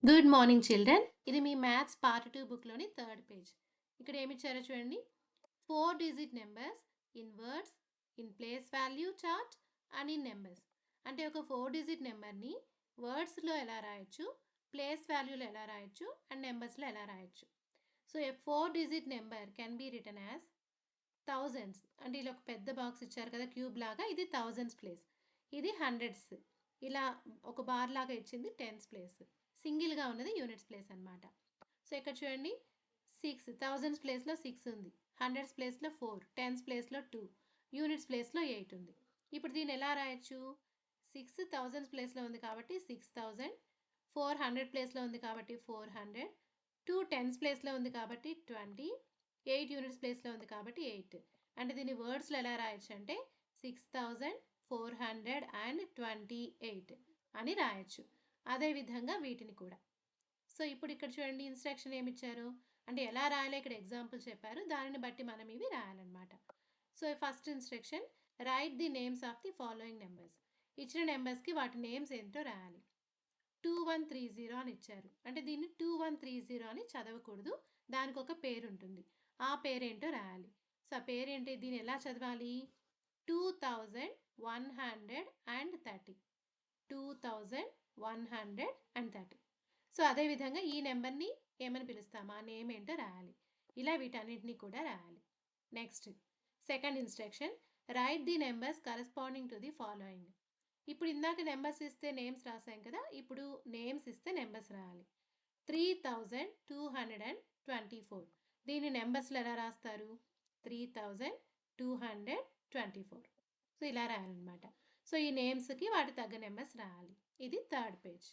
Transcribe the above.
Good morning children. ఇది మీ maths part 2 బుక్‌లోని third page. ఇక్కడ ఏమిచ్చారో చూడండి. 4 digit numbers in words, in place value chart and in numbers. అంటే ఒక 4 digit నెంబర్‌ని వర్డ్స్‌లో ఎలా రాయొచ్చు, ప్లేస్ వాల్యూలో ఎలా రాయొచ్చు అండ్ నెంబర్స్‌లో ఎలా రాయొచ్చు. So, a 4 digit number can be written as thousands. అంటే ఇలా ఒక పెద్ద బాక్స్ ఇచ్చారు కదా క్యూబ్ లాగా, ఇది థౌజండ్స్ ప్లేస్. ఇది హండ్రెడ్స్. ఇలా ఒక బార్ లాగా ఇచ్చింది టెన్స్ ప్లేస్. సింగిల్గా ఉన్నది యూనిట్స్ ప్లేస్ అనమాట. సో ఇక్కడ చూడండి, 6 థౌజండ్స్ ప్లేస్లో 6 ఉంది, హండ్రెడ్స్ ప్లేస్లో 4, టెన్స్ ప్లేస్లో 2, యూనిట్స్ ప్లేస్లో 8 ఉంది. ఇప్పుడు దీన్ని ఎలా రాయొచ్చు? 6 థౌజండ్స్ ప్లేస్లో ఉంది కాబట్టి 6000, 4 హండ్రెడ్ ప్లేస్లో ఉంది కాబట్టి 400, 2 టెన్స్ ప్లేస్లో ఉంది కాబట్టి 20, 8 యూనిట్స్ ప్లేస్లో ఉంది కాబట్టి 8. అంటే దీన్ని వర్డ్స్లో ఎలా రాయొచ్చు అంటే 6428 అని రాయొచ్చు. అదేవిధంగా వీటిని కూడా. సో ఇప్పుడు ఇక్కడ చూడండి, ఇన్స్ట్రక్షన్ ఏమి ఇచ్చారు అంటే ఎలా రాయాలో ఇక్కడ ఎగ్జాంపుల్ చెప్పారు, దానిని బట్టి మనం ఇవి రాయాలన్నమాట. So first instruction, write the names of the following numbers. ఇచ్చిన నెంబర్స్కి వాటి నేమ్స్ ఏంటో రాయాలి. 2130 అని ఇచ్చారు అంటే దీన్ని 2130 అని చదవకూడదు, దానికి ఒక పేరు ఉంటుంది, ఆ పేరేంటో రాయాలి. సో ఆ పేరేంటి, దీన్ని ఎలా చదవాలి? 2130, 2130. సో అదేవిధంగా ఈ నెంబర్ని ఏమని పిలుస్తాము, ఆ నేమ్ ఏంటో రాయాలి. ఇలా వీటన్నిటిని కూడా రాయాలి. Next second instruction, write the numbers corresponding to the following. ఇప్పుడు ఇందాక నెంబర్స్ ఇస్తే నేమ్స్ రాసాం కదా, ఇప్పుడు నేమ్స్ ఇస్తే నెంబర్స్ రాయాలి. 3224, దీన్ని నెంబర్స్లో ఎలా రాస్తారు? 3224. సో ఇలా రాయాలన్నమాట. సో ఈ నేమ్స్కి వాటి తగ్గ నెంబర్స్ రాయాలి. ఇది థర్డ్ పేజ్.